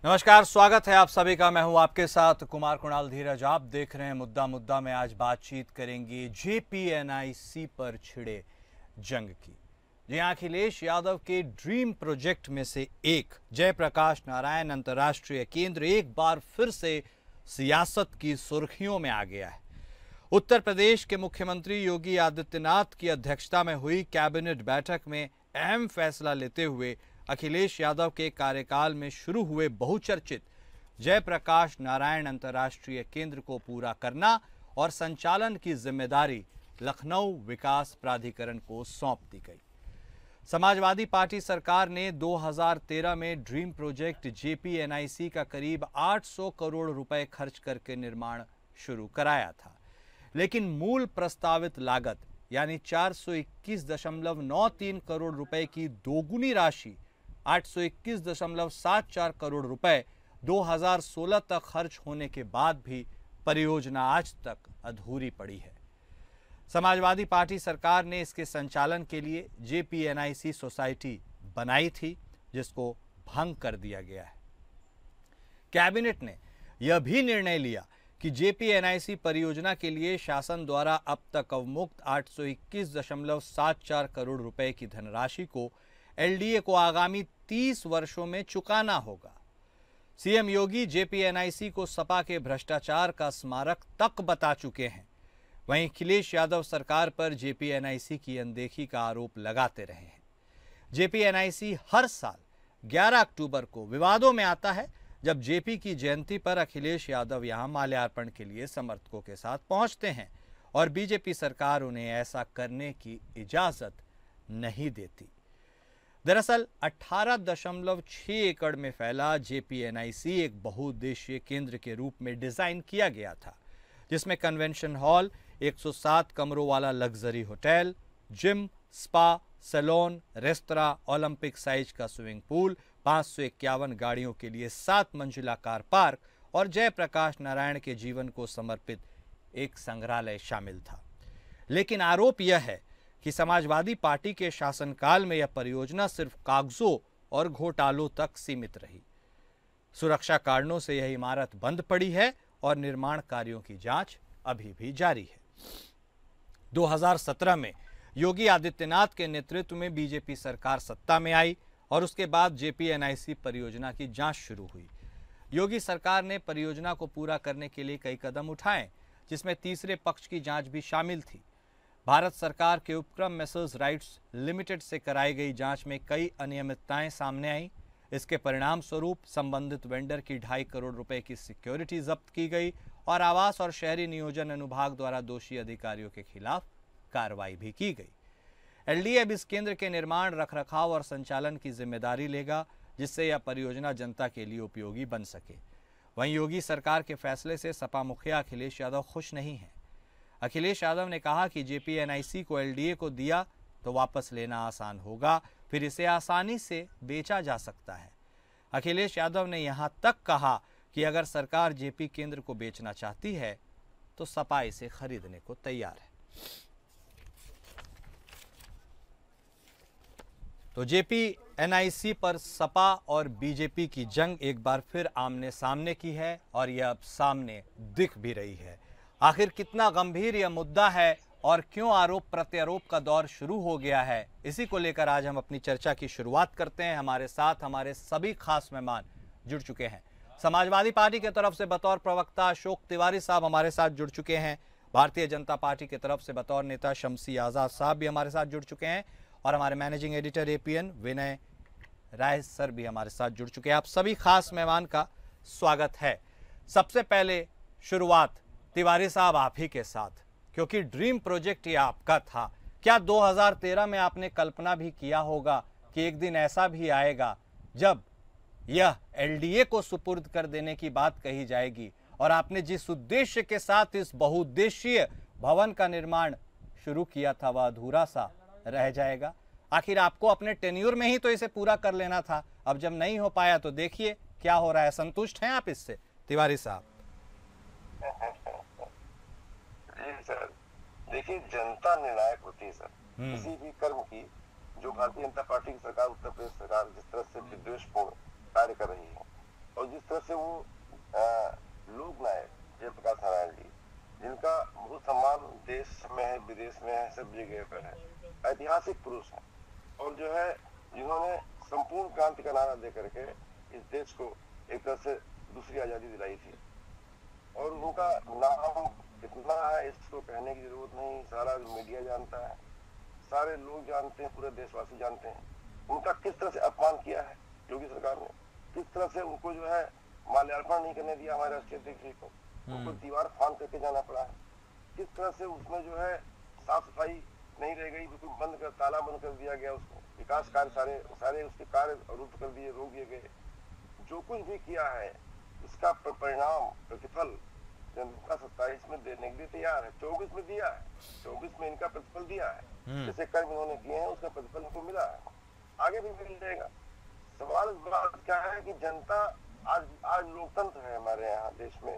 नमस्कार, स्वागत है आप सभी का। मैं हूं आपके साथ कुमार कुणाल धीरज। आप देख रहे हैं मुद्दा मुद्दा में आज बातचीत करेंगे जेपीएनआईसी पर छिड़े जंग की। जी हां, अखिलेश यादव के ड्रीम प्रोजेक्ट में से एक जयप्रकाश नारायण अंतर्राष्ट्रीय केंद्र एक बार फिर से सियासत की सुर्खियों में आ गया है। उत्तर प्रदेश के मुख्यमंत्री योगी आदित्यनाथ की अध्यक्षता में हुई कैबिनेट बैठक में अहम फैसला लेते हुए अखिलेश यादव के कार्यकाल में शुरू हुए बहुचर्चित जयप्रकाश नारायण अंतर्राष्ट्रीय केंद्र को पूरा करना और संचालन की जिम्मेदारी लखनऊ विकास प्राधिकरण को सौंप दी गई। समाजवादी पार्टी सरकार ने 2013 में ड्रीम प्रोजेक्ट जेपीएनआईसी का करीब 800 करोड़ रुपए खर्च करके निर्माण शुरू कराया था, लेकिन मूल प्रस्तावित लागत यानी 421.93 करोड़ रुपए की दोगुनी राशि 821.74 करोड़ रुपए 2016 तक खर्च होने के बाद भी परियोजना आज तक अधूरी पड़ी है। समाजवादी पार्टी सरकार ने इसके संचालन के लिए जेपीएनआईसी सोसाइटी बनाई थी, जिसको भंग कर दिया गया है। कैबिनेट ने यह भी निर्णय लिया कि जेपीएनआईसी परियोजना के लिए शासन द्वारा अब तक अवमुक्त 821.74 करोड़ रुपए की धनराशि को एलडीए को आगामी 30 वर्षों में चुकाना होगा। सीएम योगी जेपीएनआईसी को सपा के भ्रष्टाचार का स्मारक तक बता चुके हैं। वहीं अखिलेश यादव सरकार पर जेपीएनआईसी की अनदेखी का आरोप लगाते रहे हैं। जेपीएनआईसी हर साल 11 अक्टूबर को विवादों में आता है, जब जेपी की जयंती पर अखिलेश यादव यहां माल्यार्पण के लिए समर्थकों के साथ पहुंचते हैं और बीजेपी सरकार उन्हें ऐसा करने की इजाजत नहीं देती। दरअसल 18.6 एकड़ में फैला जेपीएनआईसी एक बहुउद्देशीय केंद्र के रूप में डिजाइन किया गया था, जिसमें कन्वेंशन हॉल, 107 कमरों वाला luxury hotel, gym, spa, salon, restaurant, Olympic size का स्विमिंग पूल, 551 गाड़ियों के लिए 7 मंजिला कार पार्क और जयप्रकाश नारायण के जीवन को समर्पित एक संग्रहालय शामिल था। लेकिन आरोप यह है कि समाजवादी पार्टी के शासनकाल में यह परियोजना सिर्फ कागजों और घोटालों तक सीमित रही। सुरक्षा कारणों से यह इमारत बंद पड़ी है और निर्माण कार्यों की जांच अभी भी जारी है। 2017 में योगी आदित्यनाथ के नेतृत्व में बीजेपी सरकार सत्ता में आई और उसके बाद जेपीएनआईसी परियोजना की जांच शुरू हुई। योगी सरकार ने परियोजना को पूरा करने के लिए कई कदम उठाए, जिसमें तीसरे पक्ष की जांच भी शामिल थी। भारत सरकार के उपक्रम मेसर्स राइट्स लिमिटेड से कराई गई जांच में कई अनियमितताएं सामने आईं। इसके परिणाम स्वरूप संबंधित वेंडर की 2.5 करोड़ रुपए की सिक्योरिटी जब्त की गई और आवास और शहरी नियोजन अनुभाग द्वारा दोषी अधिकारियों के खिलाफ कार्रवाई भी की गई। एलडीए अब इस केंद्र के निर्माण, रखरखाव और संचालन की जिम्मेदारी लेगा, जिससे यह परियोजना जनता के लिए उपयोगी बन सके। वहीं योगी सरकार के फैसले से सपा मुखिया अखिलेश यादव खुश नहीं हैं। अखिलेश यादव ने कहा कि जेपीएनआईसी को एलडीए को दिया तो वापस लेना आसान होगा, फिर इसे आसानी से बेचा जा सकता है। अखिलेश यादव ने यहां तक कहा कि अगर सरकार जेपी केंद्र को बेचना चाहती है तो सपा इसे खरीदने को तैयार है। तो जेपीएनआईसी पर सपा और बीजेपी की जंग एक बार फिर आमने सामने की है और यह अब सामने दिख भी रही है। आखिर कितना गंभीर यह मुद्दा है और क्यों आरोप प्रत्यारोप का दौर शुरू हो गया है, इसी को लेकर आज हम अपनी चर्चा की शुरुआत करते हैं। हमारे साथ हमारे सभी खास मेहमान जुड़ चुके हैं। समाजवादी पार्टी की तरफ से बतौर प्रवक्ता अशोक तिवारी साहब हमारे साथ जुड़ चुके हैं। भारतीय जनता पार्टी की तरफ से बतौर नेता शमसी आजाद साहब भी हमारे साथ जुड़ चुके हैं और हमारे मैनेजिंग एडिटर एपीएन विनय राय सर भी हमारे साथ जुड़ चुके हैं। आप सभी खास मेहमान का स्वागत है। सबसे पहले शुरुआत तिवारी साहब आप ही के साथ, क्योंकि ड्रीम प्रोजेक्ट ये आपका था। क्या 2013 में आपने कल्पना भी किया होगा कि एक दिन ऐसा भी आएगा जब यह एलडीए को सुपुर्द कर देने की बात कही जाएगी और आपने जिस उद्देश्य के साथ इस बहुउद्देशीय भवन का निर्माण शुरू किया था वह अधूरा सा रह जाएगा? आखिर आपको अपने टेन्योर में ही तो इसे पूरा कर लेना था। अब जब नहीं हो पाया तो देखिए क्या हो रहा है। संतुष्ट हैं आप इससे तिवारी साहब? सर देखिए, जनता निर्णायक होती है सर किसी भी कर्म की। जो भारतीय जनता पार्टी की सरकार, उत्तर प्रदेश सरकार जिस तरह से विद्वेषपूर्ण कार्य कर रही है, और जिस तरह से वो लोक नायक जयप्रकाश नारायण जी, जिनका बहुत सम्मान देश में है, विदेश में है, सब जगह पर है, ऐतिहासिक पुरुष है, और जो है जिन्होंने संपूर्ण क्रांति का नारा दे करके इस देश को एक तरह से दूसरी आजादी दिलाई थी। और उनका नाम कितना है इसको कहने की जरूरत नहीं, सारा मीडिया जानता है, सारे लोग जानते हैं, पूरे देशवासी जानते हैं उनका किस तरह से अपमान किया है योगी सरकार ने, किस तरह से उनको जो है माल्यार्पण नहीं करने दिया हमारे राष्ट्रीय अध्यक्ष जी को, उनको दीवार फांद करके जाना पड़ा है, किस तरह से उसमें जो है साफ सफाई नहीं रह गई, बिल्कुल बंद कर, ताला बंद कर दिया गया उसको, विकास कार्य सारे उसके कार्य रुद्ध कर दिए, रोक दिए गए। जो कुछ भी किया है इसका परिणाम, प्रतिफल जनता 27 में देने के लिए तैयार है, 24 में दिया है, 24 में इनका प्रतिफल दिया है, जैसे कर्म इन्होंने किए हैं उसका प्रतिफल इनको मिला है, आगे भी मिल जाएगा। सवाल इस बात क्या है कि जनता आज लोकतंत्र है हमारे यहाँ देश में,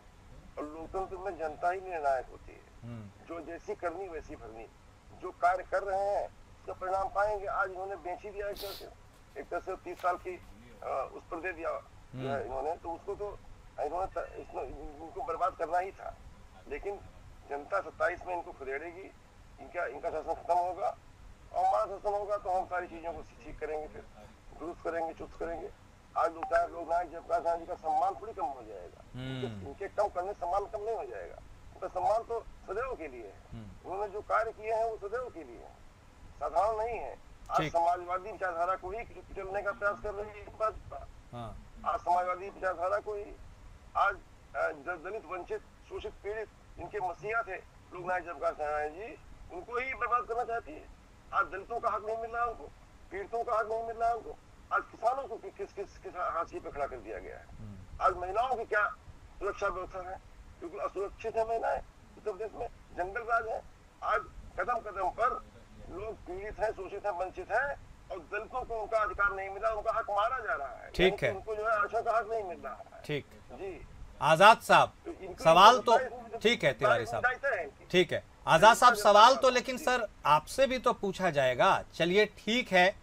और लोकतंत्र में जनता ही निर्णायक होती है, जो जैसी करनी वैसी भरनी, जो कार्य कर रहे हैं उसका परिणाम पाएंगे। आज इन्होंने बेच ही दिया एक तरह से 30 साल की उस पर दे दिया इन्होंने, तो उसको तो इनको बर्बाद करना ही था, लेकिन जनता 27 में इनको खदेड़ेगी, इनका शासन खत्म होगा और हमारा शासन होगा, तो हम सारी चीजों को ठीक करेंगे, फिर दुरुस्त करेंगे, चुस्त करेंगे। आज लोग नायक जयप्रकाश नारायण जी का सम्मान थोड़ी कम हो जाएगा, इनके कम करने सम्मान कम नहीं हो जाएगा, उनका सम्मान तो सदैव के लिए है, उन्होंने जो कार्य किए हैं वो सदैव के लिए है, साधारण नहीं है। आज समाजवादी विचारधारा को ही कुचलने का प्रयास कर रही है भाजपा, आज समाजवादी विचारधारा को ही, आज दलित, वंचित, शोषित, पीड़ित इनके मसीहा थे लोक नायक जयप्रकाश नारायण जी, उनको ही बर्बाद करना चाहती है। आज दलितों का हक नहीं मिल रहा उनको, पीड़ितों का हक नहीं मिल रहा उनको, आज किसानों को किस हाशिए पे खड़ा कर दिया गया है। आज महिलाओं की क्या सुरक्षा व्यवस्था है, क्योंकि असुरक्षित है महिलाएं उत्तर प्रदेश में, जंगल राज है। आज कदम कदम पर लोग पीड़ित है, शोषित है, वंचित है, और दलितों को उनका अधिकार नहीं मिला, उनका हक मारा जा रहा है। ठीक है, उनको जो है आरक्षण का हक नहीं मिल रहा है। ठीक जी आजाद साहब, सवाल तो ठीक है तिवारी साहब, ठीक है आजाद साहब, सवाल तो लेकिन सर आपसे भी तो पूछा जाएगा। चलिए ठीक है,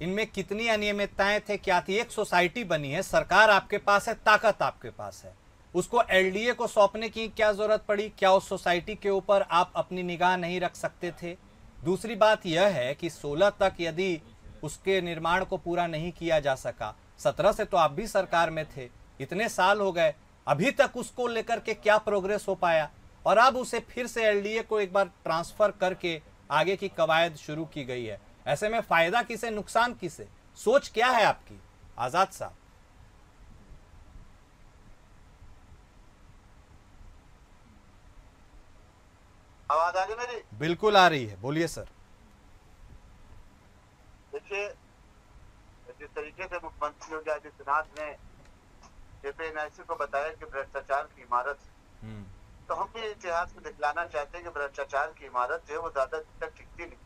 इनमें कितनी अनियमितताएं थे, क्या थी, एक सोसाइटी बनी है, सरकार आपके पास है, ताकत आपके पास है, उसको एलडीए को सौंपने की क्या जरूरत पड़ी? क्या उस सोसाइटी के ऊपर आप अपनी निगाह नहीं रख सकते थे? दूसरी बात यह है कि 16 तक यदि उसके निर्माण को पूरा नहीं किया जा सका, 17 से तो आप भी सरकार में थे, इतने साल हो गए, अभी तक उसको लेकर के क्या प्रोग्रेस हो पाया? और अब उसे फिर से एलडीए को एक बार ट्रांसफर करके आगे की कवायद शुरू की गई है। ऐसे में फायदा किसे, नुकसान किसे? सोच क्या है आपकी आजाद साहब? आवाज आ रही मेरी? बिल्कुल आ रही है, बोलिए सर। देखिए, जिस तरीके से मुख्यमंत्री योगी आदित्यनाथ ने जेपीएनआईसी को बताया कि भ्रष्टाचार की इमारत, तो हम भी इतिहास में दिखलाना चाहते हैं कि भ्रष्टाचार की इमारत जो है वो ज्यादा दिन तक टिकती नहीं।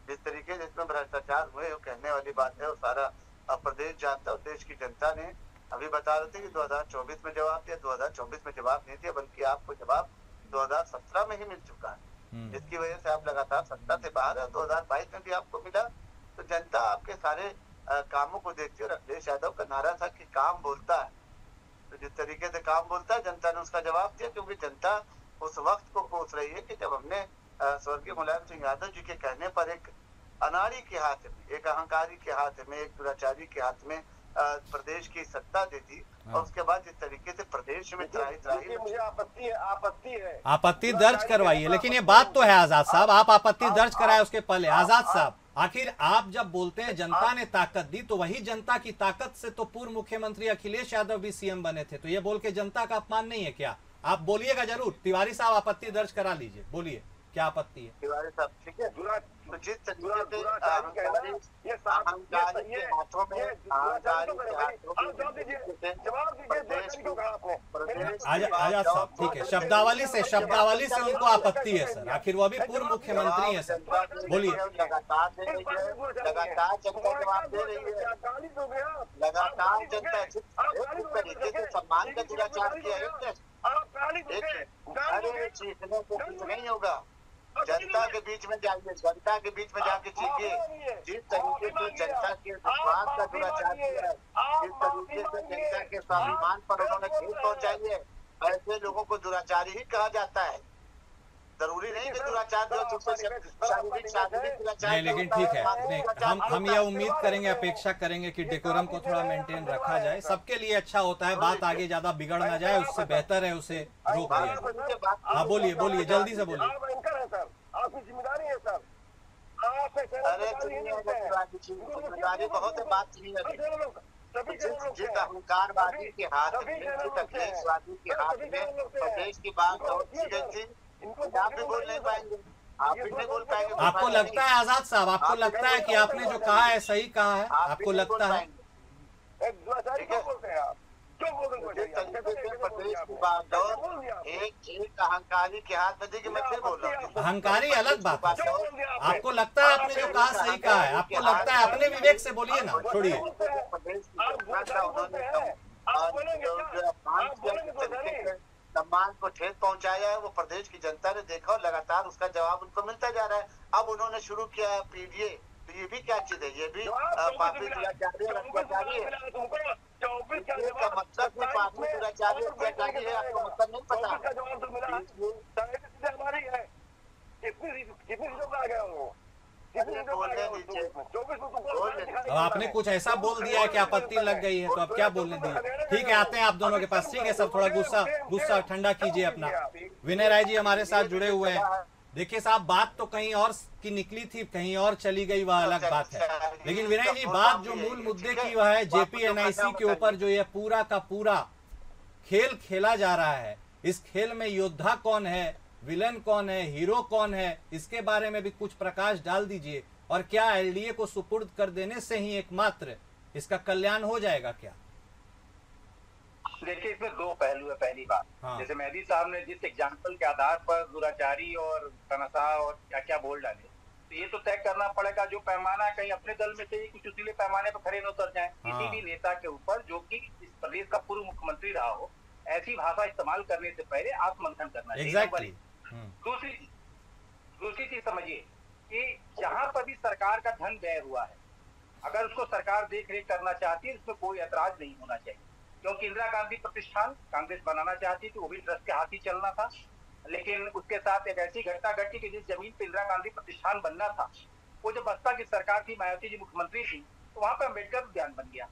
जिस तरीके जिसमें भ्रष्टाचार हुए वो कहने वाली बात है, वो सारा प्रदेश जानता है। देश की जनता ने अभी बता रहे थे कि 2024 में जवाब दिया, 2024 में जवाब नहीं दिया, बल्कि आपको जवाब 2017 में ही मिल चुका है, जिसकी वजह से आप लगातार सत्ता से बाहर है। 2022 में भी आपको मिला, तो जनता आपके सारे कामों को देखती है। और अखिलेश यादव का नारा था कि काम बोलता है, तो जिस तरीके से काम बोलता है, जनता ने उसका जवाब दिया, क्योंकि जनता उस वक्त को कोस रही है कि जब हमने स्वर्गीय मुलायम सिंह यादव जी के कहने पर एक अनाड़ी के हाथ में, एक अहंकारी के हाथ में, एक दुराचारी के हाथ में प्रदेश की सत्ता दी थी, और उसके बाद जिस तरीके से प्रदेश में मुझे आपत्ति दर्ज करवाइए। लेकिन ये बात तो है आजाद साहब, आप आपत्ति दर्ज कराए उसके पहले। आजाद साहब, आखिर आप जब बोलते हैं जनता ने ताकत दी, तो वही जनता की ताकत से तो पूर्व मुख्यमंत्री अखिलेश यादव भी सीएम बने थे, तो ये बोल के जनता का अपमान नहीं है क्या? आप बोलिएगा जरूर। तिवारी साहब आपत्ति दर्ज करा लीजिए, बोलिए क्या आपत्ति है? तिवारी साहब ठीक है, तो जिस तरीके आजाद साहब ठीक है, शब्दावली से उनको आपत्ति है सर, आखिर वो भी पूर्व मुख्यमंत्री है सर, बोलिए। लगातार जनता जवाब दे रही है, लगातार जनता जिस तरीके से सम्मान का दुराचार किया है, जीतने को कुछ नहीं होगा। जनता के बीच में जाइए, जनता के बीच में जाके चीखिए। जिस तरीके से जनता के विश्वास का दुराचार किया है, जिस तरीके से जनता के स्वाभिमान पर उन्होंने ठेस पहुंचाई है, ऐसे लोगों को दुराचारी ही कहा जाता है। जरूरी नहीं कि दुराचार जो शारीरिक दुराचार नहीं, लेकिन ठीक है, नहीं, हम ये उम्मीद करेंगे, अपेक्षा करेंगे कि डेकोरम को थोड़ा मेंटेन रखा जाए, सबके लिए अच्छा होता है, बात आगे ज्यादा बिगड़ ना जाए, उससे बेहतर है उसे रोक दिया। हाँ बोलिए बोलिए, जल्दी से बोलिए। आपकी जिम्मेदारी है सर। अरे जिम्मेदारी बहुत है, बात नहीं है। जिस अहंकारवादी के हाथ में, जिस अखिलेशवादी के हाथ में प्रदेश की बात होती गई थी, आप भी बोल नहीं पाएंगे, आप भी नहीं बोल पाएंगे। आपको लगता है आजाद साहब, आपको लगता है कि आपने जो कहा है सही कहा है? आपको लगता है? प्रदेश की बात एक अहंकारी के हाथ में, देखिए मैं फिर बोल रहा हूँ, अहंकारी अलग बात है। आपको लगता है आपने जो कहा सही कहा है? आपको लगता है? अपने विवेक से बोलिए ना, छोड़िए। सम्मान को ठेस पहुंचाया है, वो प्रदेश की जनता ने देखा और लगातार उसका जवाब उनको मिलता जा रहा है। अब उन्होंने शुरू किया है पीडीए, तो ये भी क्या चीज है? ये भी पापी दुराचारी है, अत्याचारी है। का मतलब भी पापी दुराचारी अत्याचारी है, आपको मतलब नहीं पता। अब आपने कुछ ऐसा बोल दिया है कि आपत्ति लग गई है, तो अब क्या बोलने दिए? ठीक है, आते हैं आप दोनों के पास। ठीक है सब, थोड़ा गुस्सा ठंडा कीजिए अपना। विनय राय जी हमारे साथ जुड़े हुए हैं। देखिए साहब, बात तो कहीं और की निकली थी, कहीं और चली गई, वह अलग बात है। लेकिन विनय जी, बात जो मूल मुद्दे की वह है जेपीएनआईसी के ऊपर जो ये पूरा का पूरा खेल खेला जा रहा है। इस खेल में योद्धा कौन है, विलन कौन है, हीरो कौन है, इसके बारे में भी कुछ प्रकाश डाल दीजिए। और क्या एलडीए को सुपुर्द कर देने से ही एकमात्र इसका कल्याण हो जाएगा क्या? देखिए, इसमें दो पहलू है। पहली बात, जैसे मेहदी साहब ने जिस एग्जाम्पल के आधार पर दुराचारी और तनाशाह और क्या क्या बोल डाले, तो ये तो तय करना पड़ेगा जो पैमाना कहीं अपने दल में से ही कुछ उसीले पैमाने पर खड़े न उतर जाए किसी भी नेता के ऊपर जो कि इस प्रदेश का पूर्व मुख्यमंत्री रहा हो। ऐसी भाषा इस्तेमाल करने से पहले आत्ममंथन करना चाहिए। दूसरी चीज समझिए कि जहां पर भी सरकार का धन व्यय हुआ है, अगर उसको सरकार देख रेख करना चाहती है, इसमें कोई ऐतराज नहीं होना चाहिए। क्योंकि इंदिरा गांधी प्रतिष्ठान कांग्रेस बनाना चाहती थी, वो भी ट्रस्ट के हाथ ही चलना था। लेकिन उसके साथ एक ऐसी घटना घटी कि जिस जमीन पे इंदिरा गांधी प्रतिष्ठान बनना था, वो जब बसपा की सरकार थी, मायावती जी मुख्यमंत्री थी, तो वहां पर अम्बेडकर उद्यान बन गया।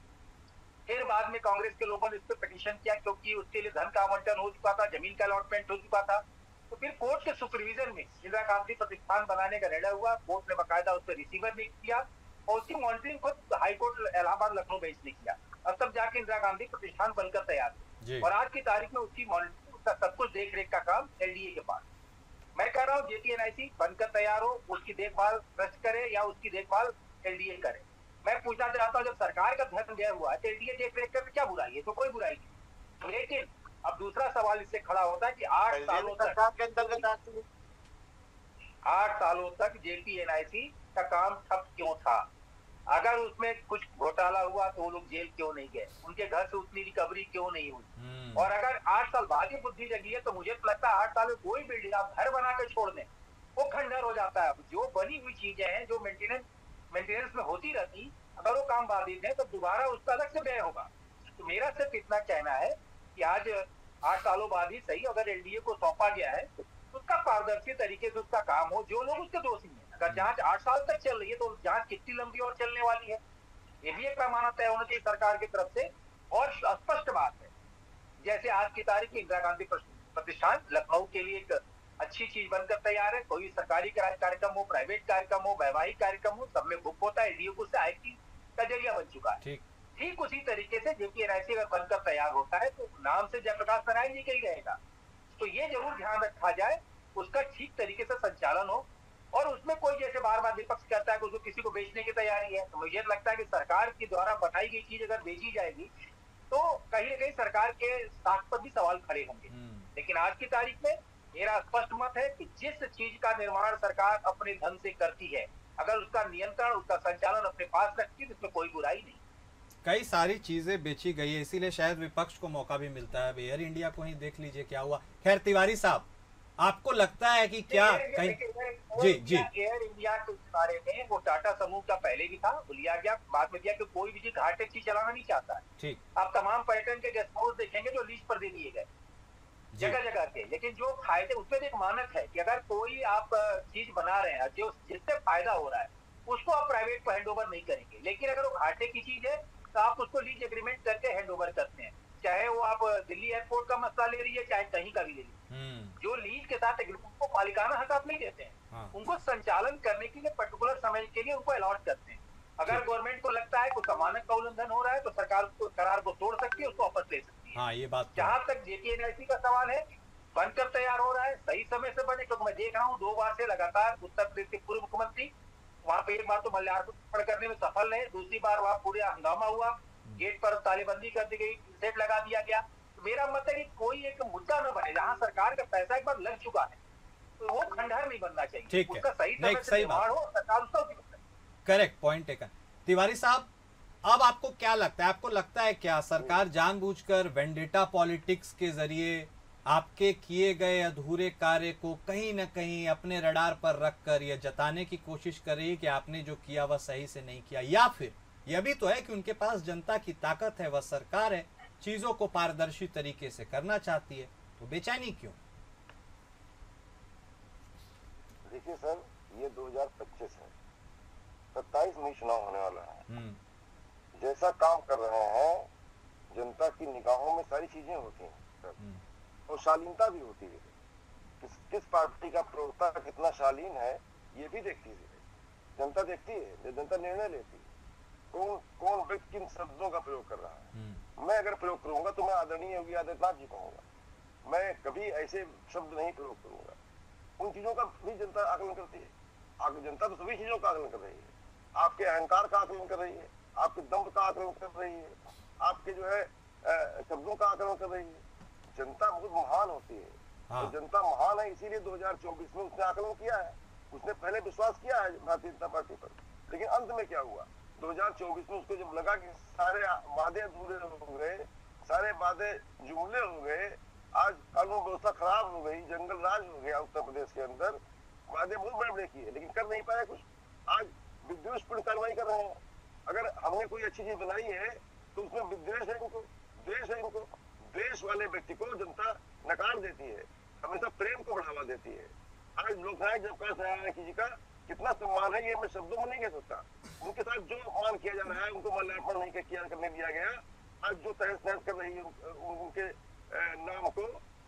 फिर बाद में कांग्रेस के लोगों ने इस पर पिटीशन किया, क्योंकि उसके लिए धन का आवंटन हो चुका था, जमीन का अलॉटमेंट हो चुका था। तो फिर कोर्ट के सुपरविजन में इंदिरा गांधी प्रतिष्ठान बनाने का निर्णय हुआ। कोर्ट ने बाकायदा उस पर रिसीवर नहीं किया और उसकी मॉनिटरिंग खुद हाईकोर्ट इलाहाबाद लखनऊ बेंच ने किया। अब तब जाके इंदिरा गांधी प्रतिष्ठान बनकर तैयार हुई और आज की तारीख में उसकी मॉनिटरिंग, उसका सब कुछ देख रेख का काम एलडीए के पास। मैं कह रहा हूँ जेपीएनआईसी बनकर तैयार हो, उसकी देखभाल ट्रस्ट करे या उसकी देखभाल एलडीए करे। मैं पूछना चाहता हूँ, जब सरकार का धन व्यय हुआ है तो एलडीए देख रेख कर क्या बुराई है? तो कोई बुराई नहीं। लेकिन अब दूसरा सवाल इससे खड़ा होता है कि 8 सालों तक जेपीएनआईसी का काम ठप क्यों था? अगर उसमें कुछ घोटाला हुआ तो वो लोग जेल क्यों नहीं गए? उनके घर से उतनी रिकवरी क्यों नहीं हुई? और अगर 8 साल बाद ही बुद्धि जगी है, तो मुझे तो लगता है 8 साल में कोई बिल्डिंग आप घर बना के छोड़ दें, वो खंडर हो जाता है। जो बनी हुई चीजें हैं, जो मेंटेनेंस में होती रहती, अगर वो काम बाधित है तो दोबारा उसका अलग से व्यय होगा। तो मेरा सिर्फ इतना कहना है कि आज 8 सालों बाद ही सही, अगर एलडीए को सौंपा गया है तो उसका पारदर्शी तरीके से उसका काम हो। जो लोग उसके दोषी हैं, अगर जांच 8 साल तक चल रही है तो जांच कितनी लंबी और चलने वाली है, ये भी एक पैमाना तय होना चाहिए सरकार की तरफ से। और स्पष्ट बात है, जैसे आज की तारीख में इंदिरा गांधी प्रतिष्ठान लखनऊ के लिए एक अच्छी चीज बनकर तैयार है। कोई सरकारी कार्यक्रम हो, प्राइवेट कार्यक्रम हो, वैवाहिक कार्यक्रम हो, सब में बुक होता है। एलडीए को आय का जरिया बन चुका है। ठीक उसी तरीके से जेपीएनआईसी अगर बनकर तैयार होता है तो नाम से जयप्रकाश नारायण जी का ही रहेगा। तो ये जरूर ध्यान रखा जाए, उसका ठीक तरीके से संचालन हो। और उसमें कोई जैसे बार बार विपक्ष कहता है कि उसको किसी को बेचने की तैयारी है, तो मुझे लगता है कि सरकार के द्वारा बताई गई चीज अगर बेची जाएगी तो कहीं न कहीं सरकार के साख पर भी सवाल खड़े होंगे। लेकिन आज की तारीख में मेरा स्पष्ट मत है कि जिस चीज का निर्माण सरकार अपने धन से करती है, अगर उसका नियंत्रण, उसका संचालन अपने पास रखती है, इसमें कोई बुराई नहीं। कई सारी चीजें बेची गई है, इसीलिए शायद विपक्ष को मौका भी मिलता है। एयर इंडिया को ही देख लीजिए क्या हुआ। खैर तिवारी साहब, आपको लगता है कि क्या कहीं जी जी एयर इंडिया के बारे में वो टाटा समूह का पहले भी था, लिया गया, बाद में दिया कि कोई भी घाटे चीज चलाना नहीं चाहता है। ठीक, आप तमाम पैटर्न के गेस्ट हाउस देखेंगे जो लीज पर दे दिए गए जगह जगह के, लेकिन जो फायदे उसमें एक मानक है कि अगर कोई आप चीज बना रहे हैं जो जिससे फायदा हो रहा है उसको आप प्राइवेट को हैंड ओवर नहीं करेंगे, लेकिन अगर वो घाटे की चीज है तो आप उसको लीज एग्रीमेंट करके हैंड ओवर करते हैं, चाहे वो आप दिल्ली एयरपोर्ट का मसला ले रही है चाहे कहीं का भी ले लीजिए। जो लीज के साथ एग्रीमेंट को मालिकाना हक आप नहीं देते हैं, हाँ। उनको संचालन करने के लिए पर्टिकुलर समय के लिए उनको अलॉट करते हैं। अगर गवर्नमेंट को लगता है कोई मानक का उल्लंघन हो रहा है तो सरकार उसको करार को तोड़ सकती है, उसको वापस ले सकती है। हाँ, ये बात तो जहां तक JPNIC का सवाल है, बनकर तैयार हो रहा है, सही समय से बने, क्योंकि मैं देख रहा हूँ 2 बार से लगातार उत्तर प्रदेश के पूर्व मुख्यमंत्री वहां पे एक बार तो मल्यार्पण करने में सफल रहे, दूसरी बार वहां पूरे हंगामा हुआ, गेट पर तालेबंदी कर दी गई, सेट लगा दिया गया। तो मेरा मत है कि कोई एक मुद्दा न बने जहां सरकार का पैसा एक बार लग चुका है तो वो खंडहर नहीं बनना चाहिए। ठीक है, उसका सही समय से निर्माण हो, सरकार उसका करेक्ट पॉइंट टेकन। तिवारी साहब, अब आपको क्या लगता है, आपको लगता है क्या सरकार जानबूझकर वेंडेटा पॉलिटिक्स के जरिए आपके किए गए अधूरे कार्य को कहीं न कहीं अपने रडार पर रखकर यह जताने की कोशिश कर रही है कि आपने जो किया वह सही से नहीं किया, या फिर यह भी तो है कि उनके पास जनता की ताकत है, वह सरकार है, चीजों को पारदर्शी तरीके से करना चाहती है, तो बेचैनी क्यों? देखिए सर, ये 2025 है, 27 में चुनाव होने वाला है। जैसा काम कर रहे हैं जनता की निगाहों में सारी चीजें होती हैं सर, और शालीनता भी होती है। किस पार्टी का प्रवक्ता कितना शालीन है ये भी देखती है जनता, देखती है, जनता निर्णय लेती है कौन व्यक्ति किन शब्दों का प्रयोग कर रहा है। मैं अगर प्रयोग करूंगा तो मैं आदरणीय योगी आदित्यनाथ जी कहूंगा, मैं कभी ऐसे शब्द नहीं प्रयोग करूंगा। उन चीजों का भी जनता आकलन करती है। जनता तो सभी चीजों का आकलन कर रही है, आपके अहंकार का आकलन कर रही है, आपके दम्भ का आकलन कर रही है, आपके जो है शब्दों का आकलन कर रही है। जनता बहुत महान होती है। हाँ। तो जनता महान है, इसीलिए 2024 में उसने आकलन किया है, उसने पहले विश्वास किया है भारतीय जनता पार्टी पर, लेकिन अंत में क्या हुआ 2024 में उसको जब लगा कि सारे वादे अधूरे हो गए, सारे वादे जुमले हो गए, आज कानून व्यवस्था खराब हो गई, जंगल राज हो गया उत्तर प्रदेश के अंदर, वादे बहुत बड़े बड़े किए लेकिन कर नहीं पाए कुछ, आज विद्वेषपूर्ण कार्रवाई कर रहे हैं। अगर हमने कोई अच्छी चीज बनाई है तो उसमें विद्वेष है इनको, द्वेष है इनको। द्वेष वाले व्यक्ति को जनता नकार देती है, हमेशा प्रेम को बढ़ावा देती है। आज लोकनायक जयप्रकाश नारायण जी का कितना सम्मान है ये मैं शब्दों में नहीं कह सकता। उनके साथ जो अपमान किया जा रहा है, उनको मल्यार्पण नहीं करने दिया गया, आज जो तहस नहस कर रही है उनके नाम को,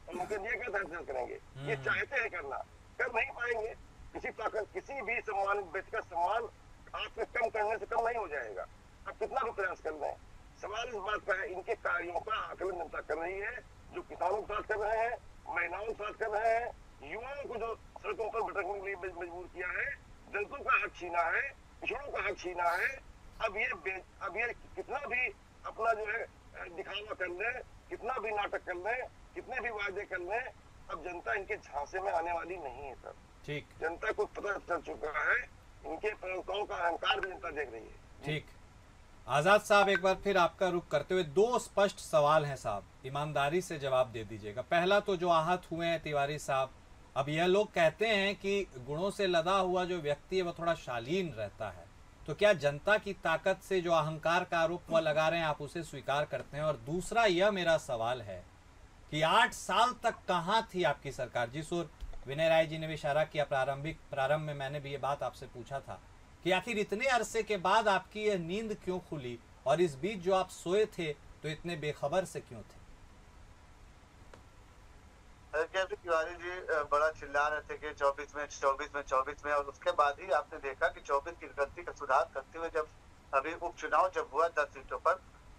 उनके लिए क्या तहस नहस करेंगे? ये चाहते हैं करना, कर नहीं पाएंगे। किसी भी सम्मानित व्यक्ति का सम्मान आपके कम करने से कम नहीं हो जाएगा, आप कितना भी प्रयास कर रहे हैं। सवाल इस बात का है, इनके कार्यों का आकलन जनता कर रही है, जो किसानों के साथ कर रहे हैं, महिलाओं के साथ कर रहे हैं, युवाओं को जो सड़कों पर भटकने के लिए मजबूर किया है, दलितों का हक छीना है, पिछड़ों का हक छीना है। अब ये कितना भी अपना जो है दिखावा कर ले, कितना भी नाटक कर ले, कितने भी वादे कर ले, अब जनता इनके झांसे में आने वाली नहीं है सर। ठीक, जनता को पता चल चुका है, इनके प्रवक्ताओं का अहंकार भी जनता देख रही है। ठीक, आजाद साहब एक बार फिर आपका रुख करते हुए 2 स्पष्ट सवाल हैं साहब, ईमानदारी से जवाब दे दीजिएगा। पहला तो जो आहत हुए हैं तिवारी साहब, अब यह लोग कहते हैं कि गुणों से लदा हुआ जो व्यक्ति है वह थोड़ा शालीन रहता है, तो क्या जनता की ताकत से जो अहंकार का आरोप वह लगा रहे हैं आप उसे स्वीकार करते हैं? और दूसरा यह मेरा सवाल है कि 8 साल तक कहाँ थी आपकी सरकार? जिस ओर विनय राय जी ने भी इशारा किया प्रारंभ में मैंने भी ये बात आपसे पूछा था कि आखिर इतने अरसे के बाद आपकी यह नींद क्यों खुली, और इस बीच जो आप सोए थे तो इतने बेखबर से क्यों थे? तिवारी जी बड़ा चिल्ला रहे थे कि 24 में, और उसके बाद ही आपने देखा कि 24 की गलती का सुधार करते हुए जब अभी उपचुनाव जब हुआ 10 सीटों पर,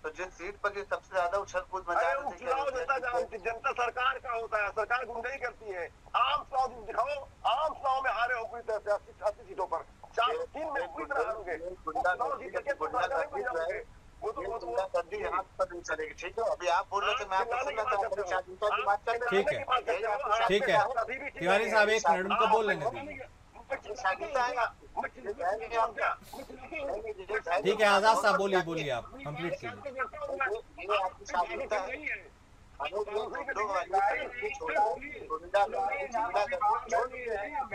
तो जिस सीट पर सबसे ज्यादा उछल कूद मचा रहे थे, जनता सरकार का होता है, सरकार गुंडाई करती है। आम चुनाव दिखाओ, आम चुनाव में हारे हो पूरी तरह से 80 सीटों पर, 4-3 में पूरी तरह हारोगे, यहाँ पर नहीं चलेगी। ठीक है, अभी आप बोल रहे थे, मैं आपको सुनना चाहता हूँ। ठीक है तिवारी साहब, 1 मिनट उनको बोल लेने दीजिए। ठीक है आजाद साहब, बोलिए आप कंप्लीट कीजिए।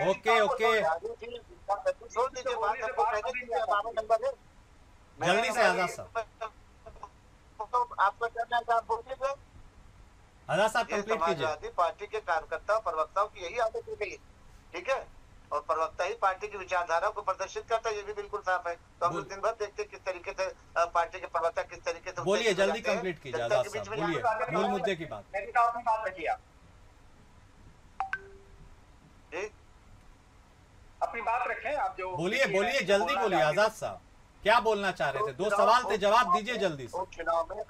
ओके ओके, जल्दी से आजाद साहब, आपका क्या कहना है, आप बोलिए। आजाद साहब कंप्लीट कीजिए। समाजवादी पार्टी के कार्यकर्ता प्रवक्ताओं की यही आदत हो गई, ठीक है, और प्रवक्ता ही पार्टी की विचारधारा को प्रदर्शित करता है, ये भी बिल्कुल साफ है। तो हम लोग दिन भर देखते हैं किस तरीके से पार्टी के प्रवक्ता किस तरीके से। बोलिए, जल्दी कंप्लीट कीजिए आजाद साहब, बोलिए मूल मुद्दे की बात। अपनी बात रखें आप, जो बोलिए बोलिए, जल्दी बोलिए आजाद साहब, क्या बोलना चाह रहे थे? 2 सवाल थे, जवाब दीजिए जल्दी से। उपचुनाव में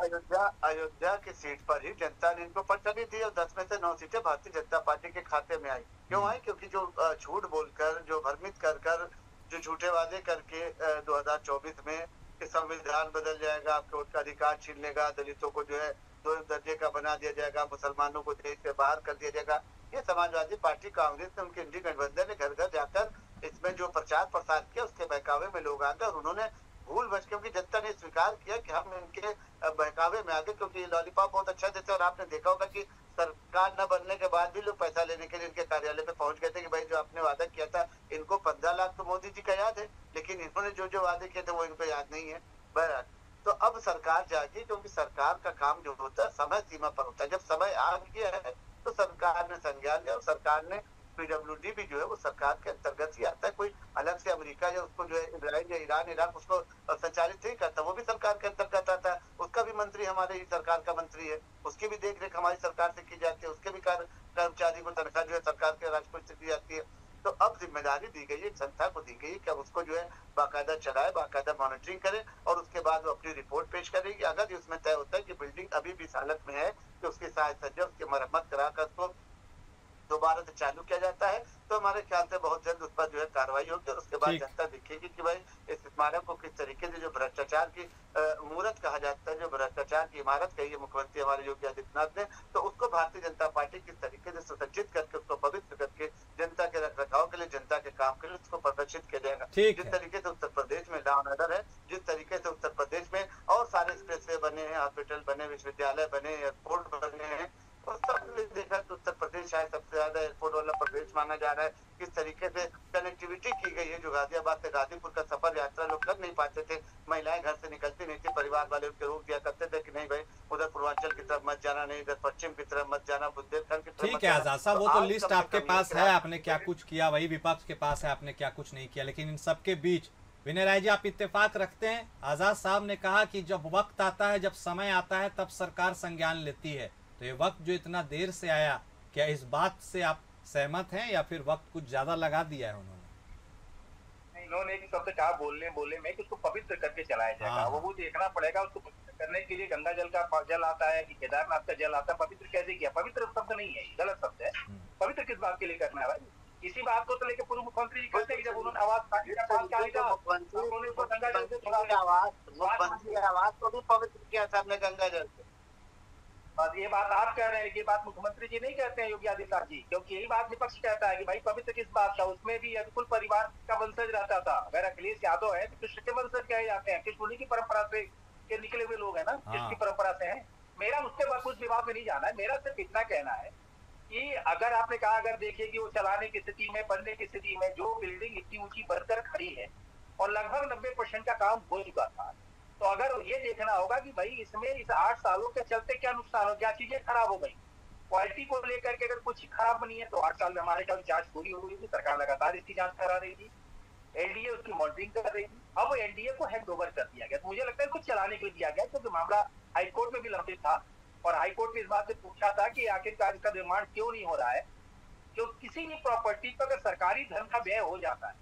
अयोध्या की सीट पर ही जनता ने इनको पर्चा दी और 10 में से 9 सीटें भारतीय जनता पार्टी के खाते में आई। क्यों आई? क्योंकि जो झूठ बोलकर, जो भ्रमित कर जो झूठे वादे करके 2024 में कि संविधान बदल जाएगा, आपके वोट का अधिकार छीन लेगा, दलितों को जो है 2 दर्जे का बना दिया जाएगा, मुसलमानों को देश से बाहर कर दिया जाएगा, ये समाजवादी पार्टी, कांग्रेस ने, उनके इंडी गठबंधन ने घर घर जाकर इसमें जो प्रचार प्रसार किया, उसके बहकावे में लोग आ गए और उन्होंने भूल बच, क्योंकि जनता ने स्वीकार किया कि हम इनके बहकावे में आ गए, क्योंकि लॉलीपॉप बहुत अच्छा देते। और आपने देखा होगा कि सरकार न बनने के बाद भी लोग पैसा लेने के लिए इनके कार्यालय पे पहुंच गए थे कि भाई जो आपने वादा किया था, इनको 15 लाख तो मोदी जी का याद है, लेकिन इन्होंने जो वादे किए थे वो इनको याद नहीं है। बहरहाल, तो अब सरकार जागी, क्योंकि सरकार का काम जो होता है समय सीमा पर होता है। जब समय आ गया है तो सरकार ने संज्ञान लिया और सरकार ने पीडब्ल्यूडी भी जो है वो सरकार के अंतर्गत ही आता है, कोई अलग से अमेरिका या उसको जो है इजराइल या ईरान इराक उसको संचालित नहीं करता, वो भी सरकार के अंतर्गत आता है। उसका भी मंत्री हमारे ही सरकार का मंत्री है, उसकी भी देख रेख हमारी सरकार से की जाती है, उसके भी कर्मचारी को तनख्वाह जो है सरकार के राजकोष से दी जाती है। तो अब जिम्मेदारी दी गई है, संस्था को दी गई कि अब उसको जो है बाकायदा चलाए, बाकायदा मॉनिटरिंग करे और उसके बाद वो अपनी रिपोर्ट पेश करेगी। अगर इसमें तय होता है कि बिल्डिंग अभी भी इस हालत में है कि उसकी साज सज्जा, उसकी मरम्मत कराकर उसको दोबारा से चालू किया जाता है, तो हमारे ख्याल से बहुत जल्द उस पर जो है कार्रवाई होगी और उसके बाद जनता देखेगी कि भाई इस स्मारक को किस तरीके से, जो भ्रष्टाचार की मूर्त कहा जाता है, जो भ्रष्टाचार की इमारत कही है मुख्यमंत्री हमारे योगी आदित्यनाथ ने, तो उसको भारतीय जनता पार्टी किस तरीके से सुसज्जित करके, उसको पवित्र करके, जनता के रखरखाव के लिए, जनता के काम के लिए उसको प्रदर्शित किया जाएगा। जिस तरीके से उत्तर प्रदेश में लॉ एंड ऑर्डर है, जिस तरीके से उत्तर प्रदेश में और सारे एक्सप्रेसवे बने हैं, हॉस्पिटल बने, विश्वविद्यालय बने, एयरपोर्ट बने हैं, और सबने देखा कि उत्तर प्रदेश शायद सबसे ज्यादा एयरपोर्ट वाला प्रदेश माना जा रहा है। किस तरीके से कनेक्टिविटी की गई है, जो गाजियाबाद से गाजीपुर का सफर यात्रा लोग कर नहीं पाते थे, महिलाएं घर से निकलती नहीं थी, परिवार वाले उनके रोक दिया करते थे कि नहीं भाई उधर पूर्वांचल की तरफ मत जाना, नहीं इधर पश्चिम की तरफ मत जाना, बुंदेलखंड की तरफ। ठीक है आजाद साहब, वो तो लिस्ट आपके पास है, आपने क्या कुछ किया, वही विपक्ष के पास है आपने क्या कुछ नहीं किया, लेकिन इन सबके बीच विनय राय जी आप इत्तेफाक रखते हैं? आजाद साहब ने कहा कि जब वक्त आता है, जब समय आता है, तब सरकार संज्ञान लेती है। तो ये वक्त जो इतना देर से आया, क्या इस बात से आप सहमत हैं या फिर वक्त कुछ ज्यादा लगा दिया है उन्होंने? इन्होंने एक शब्द कहा बोलने में कि उसको पवित्र करके चलाया जाएगा। वो देखना पड़ेगा, उसको पवित्र करने के लिए गंगा जल का जल आता है कि केदारनाथ का जल आता है, पवित्र कैसे किया? पवित्र शब्द नहीं है, गलत शब्द है। पवित्र किस बात के लिए करना है भाई? इसी बात को तो लेकर पूर्व मुख्यमंत्री जी कहते हैं जब उन्होंने आवाज को भी पवित्र किया था हमने गंगा जल से। ये बात आप कह रहे हैं, ये बात मुख्यमंत्री जी नहीं कहते हैं योगी आदित्यनाथ जी, क्योंकि यही बात विपक्ष कहता है कि भाई पवित्र किस बात का? उसमें भी अनुकूल परिवार का वंशज रहता था। अगर अखिलेश यादव है तो कृष्ण के वंशज कहे जाते हैं, कृष्ण उन्हीं की परंपरा से के निकले हुए लोग हैं ना, कृष्ण की परंपरा से हैं। मेरा उसके बाद कुछ विवाद में नहीं जाना है, मेरा सिर्फ इतना कहना है कि अगर आपने कहा, अगर देखिए कि वो चलाने की स्थिति में, बनने की स्थिति में, जो बिल्डिंग इतनी ऊंची बनकर खड़ी है और लगभग 90% का काम हो चुका था, तो अगर ये देखना होगा कि भाई इसमें इस 8 सालों के चलते क्या नुकसान हो, क्या चीजें खराब हो गई, क्वालिटी को लेकर के अगर कुछ खराब बनी है तो 8 साल में हमारे कल जांच पूरी हो गई थी, सरकार लगातार इसकी जांच करा रही थी, एनडीए उसकी मॉनिटरिंग कर रही थी। अब एनडीए को हैंड ओवर कर दिया गया, तो मुझे लगता है कुछ चलाने के लिए दिया गया, क्योंकि मामला हाईकोर्ट में भी लंबित था और हाईकोर्ट ने इस बात से पूछा था कि आखिरकार इसका निर्माण क्यों नहीं हो रहा है। क्यों किसी भी प्रॉपर्टी पर अगर सरकारी धन का व्यय हो जाता है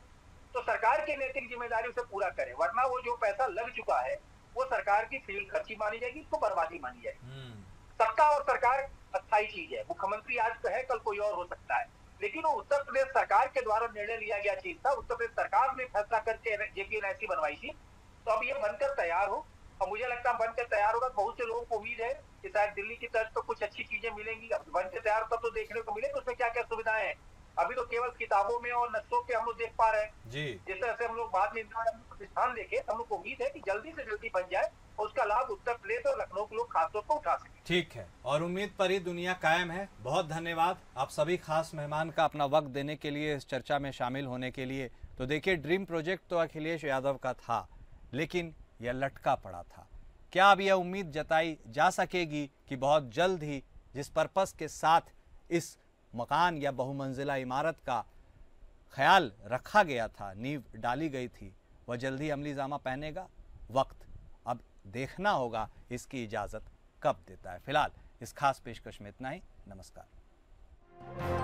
तो सरकार की नैतिक जिम्मेदारी उसे पूरा करे, वरना वो जो पैसा लग चुका है वो सरकार की फील्ड खर्ची मानी जाएगी, इसको बर्बादी मानी जाएगी। सत्ता और सरकार अस्थायी चीज है, मुख्यमंत्री आज कहे कल कोई और हो सकता है, लेकिन वो उत्तर प्रदेश सरकार के द्वारा निर्णय लिया गया चीज था। उत्तर प्रदेश सरकार ने फैसला करके जेपीएनआईसी बनवाई थी, तो अब ये बनकर तैयार हो और मुझे लगता है बनकर तैयार होगा। बहुत से लोगों को उम्मीद है कि शायद दिल्ली की तरफ तो कुछ अच्छी चीजें मिलेंगी, अब बनकर तैयार तब तो देखने को मिले तो उसमें क्या क्या सुविधाएं हैं। अभी तो केवल किताबों में और नक्शों पे हम लोग देख पा रहे हैं, जिस तरह से हम लोग बाद में प्रतिष्ठान देखे, हम लोग को उम्मीद है कि जल्दी से जल्दी बन जाए उसका लाभ उत्तर प्रदेश और लखनऊ के लोग खासतौर पर उठा सके। ठीक है, और उम्मीद पर ही दुनिया कायम है। बहुत धन्यवाद आप सभी खास मेहमान का अपना वक्त देने के लिए, इस चर्चा में शामिल होने के लिए। तो देखिए, ड्रीम प्रोजेक्ट तो अखिलेश यादव का था, लेकिन यह लटका पड़ा था। क्या अब यह उम्मीद जताई जा सकेगी कि बहुत जल्द ही जिस पर्पस के साथ इस मकान या बहुमंजिला इमारत का ख्याल रखा गया था, नींव डाली गई थी, वह जल्द ही अमली जामा पहनेगा? वक्त अब देखना होगा इसकी इजाज़त कब देता है। फिलहाल इस खास पेशकश में इतना ही। नमस्कार।